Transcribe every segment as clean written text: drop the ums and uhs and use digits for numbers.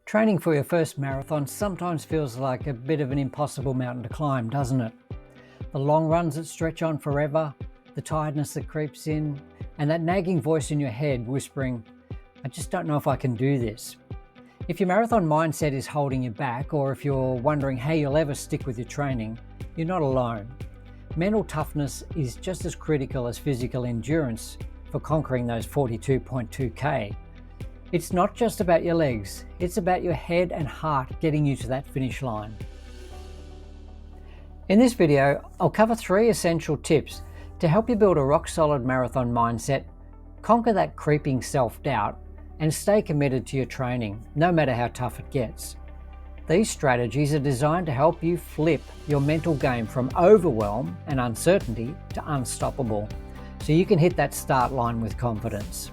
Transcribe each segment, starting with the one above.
Training for your first marathon sometimes feels like a bit of an impossible mountain to climb, doesn't it? The long runs that stretch on forever, the tiredness that creeps in, and that nagging voice in your head whispering, I just don't know if I can do this. If your marathon mindset is holding you back, or if you're wondering how you'll ever stick with your training, you're not alone. Mental toughness is just as critical as physical endurance for conquering those 42.2k. It's not just about your legs, it's about your head and heart getting you to that finish line. In this video, I'll cover 3 essential tips to help you build a rock-solid marathon mindset, conquer that creeping self-doubt, and stay committed to your training, no matter how tough it gets. These strategies are designed to help you flip your mental game from overwhelm and uncertainty to unstoppable, so you can hit that start line with confidence.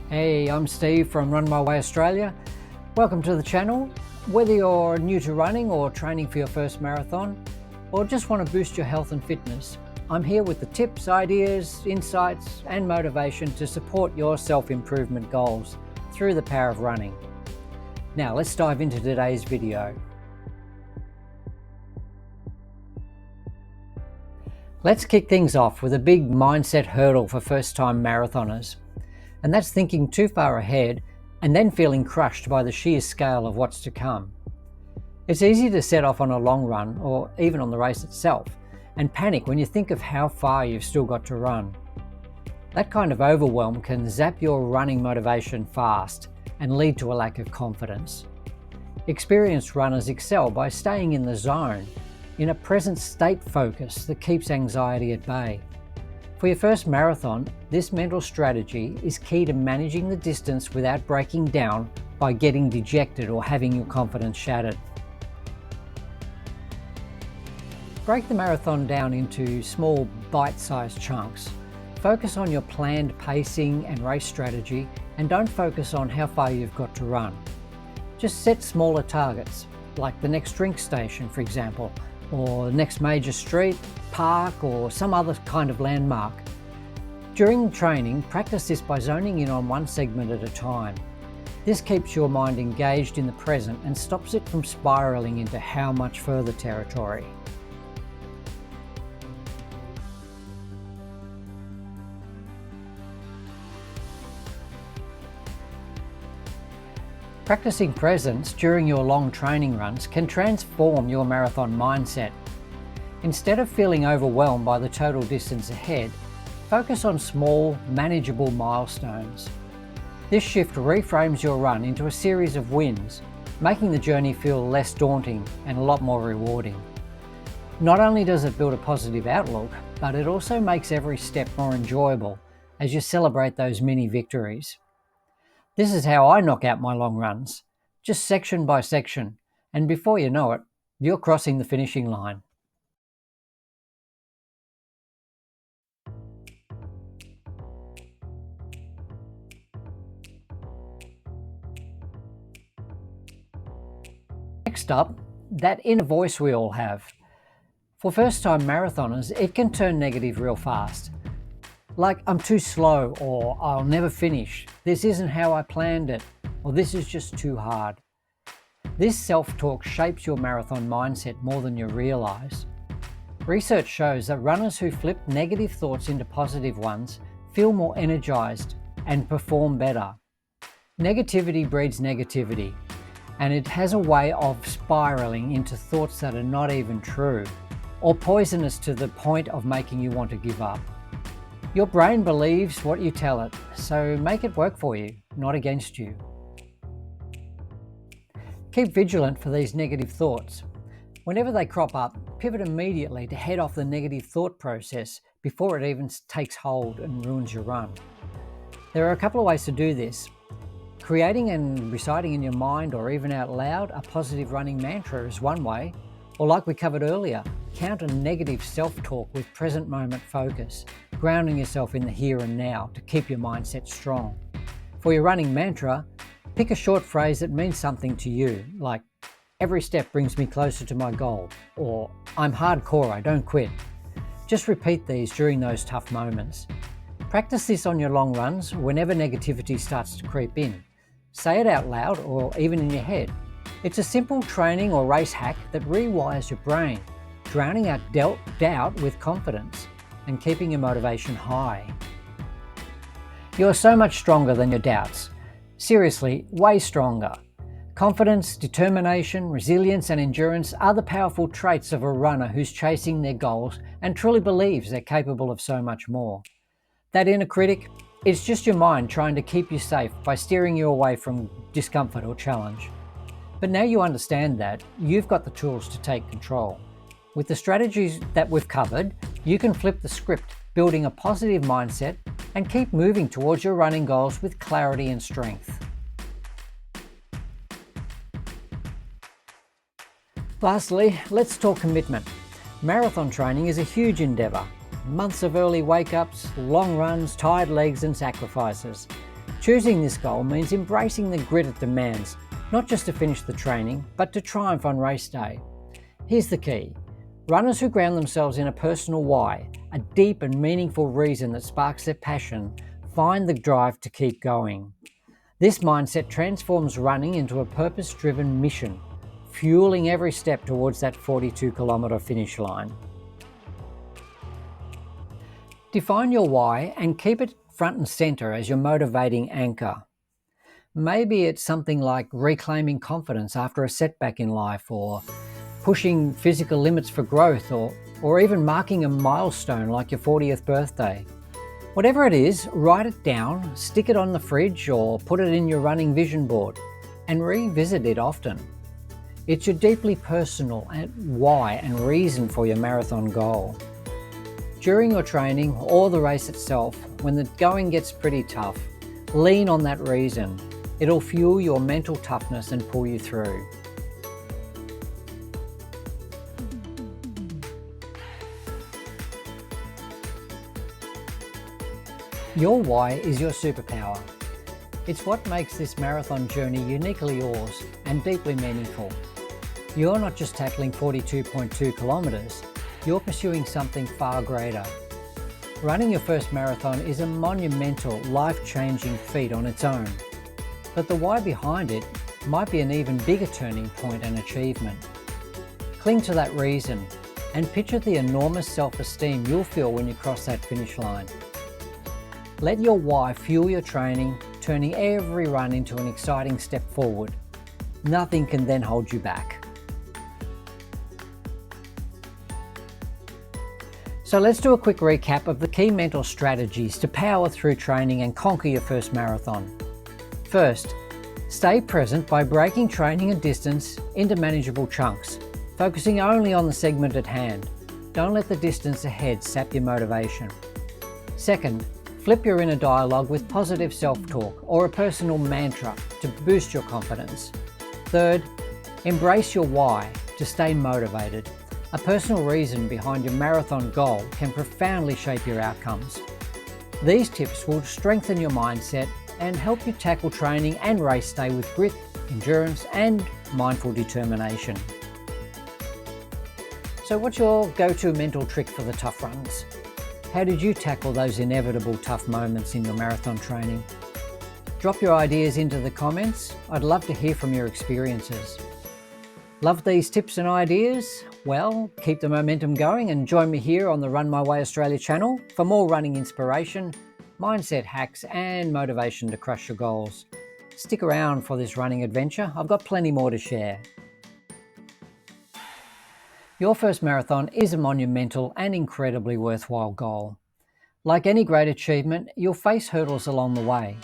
Hey, I'm Steve from Run My Way Australia. Welcome to the channel. Whether you're new to running or training for your first marathon, or just want to boost your health and fitness, I'm here with the tips, ideas, insights, and motivation to support your self-improvement goals through the power of running. Now let's dive into today's video. Let's kick things off with a big mindset hurdle for first-time marathoners. And that's thinking too far ahead and then feeling crushed by the sheer scale of what's to come. It's easy to set off on a long run or even on the race itself and panic when you think of how far you've still got to run. That kind of overwhelm can zap your running motivation fast and lead to a lack of confidence. Experienced runners excel by staying in the zone, in a present state focus that keeps anxiety at bay. For your first marathon, this mental strategy is key to managing the distance without breaking down by getting dejected or having your confidence shattered. Break the marathon down into small, bite-sized chunks. Focus on your planned pacing and race strategy, and don't focus on how far you've got to run. Just set smaller targets, like the next drink station, for example, or the next major street, park, or some other kind of landmark. During training, practice this by zoning in on one segment at a time. This keeps your mind engaged in the present and stops it from spiraling into how much further territory. Practicing presence during your long training runs can transform your marathon mindset. Instead of feeling overwhelmed by the total distance ahead, focus on small, manageable milestones. This shift reframes your run into a series of wins, making the journey feel less daunting and a lot more rewarding. Not only does it build a positive outlook, but it also makes every step more enjoyable as you celebrate those mini victories. This is how I knock out my long runs, just section by section, and before you know it, you're crossing the finishing line. Next up, that inner voice we all have. For first-time marathoners, it can turn negative real fast. Like, I'm too slow, or I'll never finish, this isn't how I planned it, or this is just too hard. This self-talk shapes your marathon mindset more than you realize. Research shows that runners who flip negative thoughts into positive ones feel more energized and perform better. Negativity breeds negativity, and it has a way of spiraling into thoughts that are not even true, or poisonous to the point of making you want to give up. Your brain believes what you tell it, so make it work for you, not against you. Keep vigilant for these negative thoughts. Whenever they crop up, pivot immediately to head off the negative thought process before it even takes hold and ruins your run. There are a couple of ways to do this. Creating and reciting in your mind or even out loud a positive running mantra is one way, or like we covered earlier, counter negative self-talk with present moment focus, grounding yourself in the here and now to keep your mindset strong. For your running mantra, pick a short phrase that means something to you, like, every step brings me closer to my goal, or I'm hardcore, I don't quit. Just repeat these during those tough moments. Practice this on your long runs whenever negativity starts to creep in. Say it out loud or even in your head. It's a simple training or race hack that rewires your brain, drowning out doubt with confidence and keeping your motivation high. You're so much stronger than your doubts. Seriously, way stronger. Confidence, determination, resilience and endurance are the powerful traits of a runner who's chasing their goals and truly believes they're capable of so much more. That inner critic, it's just your mind trying to keep you safe by steering you away from discomfort or challenge. But now you understand that, you've got the tools to take control. With the strategies that we've covered, you can flip the script, building a positive mindset and keep moving towards your running goals with clarity and strength. Lastly, let's talk commitment. Marathon training is a huge endeavour. Months of early wake-ups, long runs, tired legs and sacrifices. Choosing this goal means embracing the grit it demands, not just to finish the training, but to triumph on race day. Here's the key. Runners who ground themselves in a personal why, a deep and meaningful reason that sparks their passion, find the drive to keep going. This mindset transforms running into a purpose-driven mission, fueling every step towards that 42-kilometre finish line. Define your why and keep it front and centre as your motivating anchor. Maybe it's something like reclaiming confidence after a setback in life, or pushing physical limits for growth, or even marking a milestone like your 40th birthday. Whatever it is, write it down, stick it on the fridge or put it in your running vision board and revisit it often. It's your deeply personal why and reason for your marathon goal. During your training or the race itself, when the going gets pretty tough, lean on that reason. It'll fuel your mental toughness and pull you through. Your why is your superpower. It's what makes this marathon journey uniquely yours and deeply meaningful. You're not just tackling 42.2 kilometres, you're pursuing something far greater. Running your first marathon is a monumental, life-changing feat on its own. But the why behind it might be an even bigger turning point and achievement. Cling to that reason and picture the enormous self-esteem you'll feel when you cross that finish line. Let your why fuel your training, turning every run into an exciting step forward. Nothing can then hold you back. So let's do a quick recap of the key mental strategies to power through training and conquer your first marathon. First, stay present by breaking training and distance into manageable chunks, focusing only on the segment at hand. Don't let the distance ahead sap your motivation. Second, flip your inner dialogue with positive self-talk or a personal mantra to boost your confidence. Third, embrace your why to stay motivated. A personal reason behind your marathon goal can profoundly shape your outcomes. These tips will strengthen your mindset and help you tackle training and race day with grit, endurance and mindful determination. So what's your go-to mental trick for the tough runs? How did you tackle those inevitable tough moments in your marathon training? Drop your ideas into the comments. I'd love to hear from your experiences. Love these tips and ideas? Well, keep the momentum going and join me here on the Run My Way Australia channel for more running inspiration, mindset hacks and motivation to crush your goals. Stick around for this running adventure. I've got plenty more to share. Your first marathon is a monumental and incredibly worthwhile goal. Like any great achievement, you'll face hurdles along the way.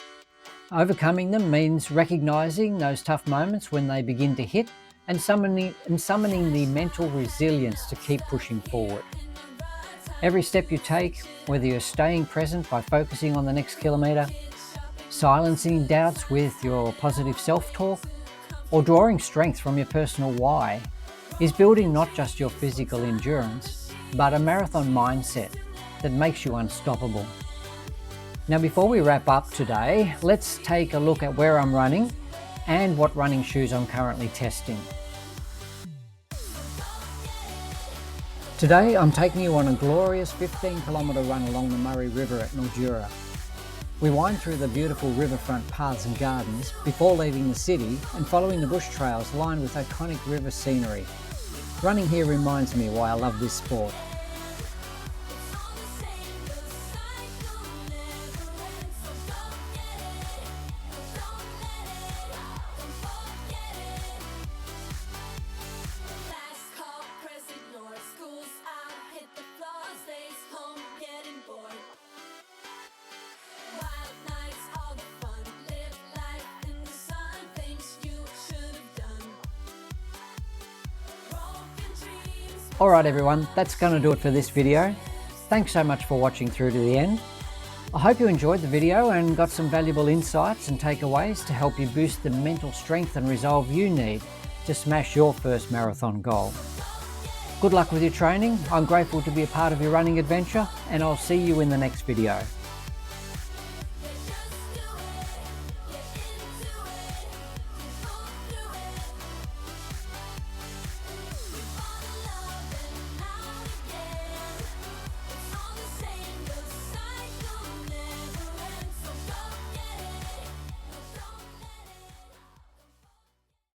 Overcoming them means recognizing those tough moments when they begin to hit and summoning the mental resilience to keep pushing forward. Every step you take, whether you're staying present by focusing on the next kilometre, silencing doubts with your positive self-talk, or drawing strength from your personal why, is building not just your physical endurance, but a marathon mindset that makes you unstoppable. Now, before we wrap up today, let's take a look at where I'm running and what running shoes I'm currently testing. Today, I'm taking you on a glorious 15-kilometre run along the Murray River at Mildura. We wind through the beautiful riverfront paths and gardens before leaving the city and following the bush trails lined with iconic river scenery. Running here reminds me why I love this sport. Alright everyone, that's going to do it for this video. Thanks so much for watching through to the end. I hope you enjoyed the video and got some valuable insights and takeaways to help you boost the mental strength and resolve you need to smash your first marathon goal. Good luck with your training. I'm grateful to be a part of your running adventure, and I'll see you in the next video.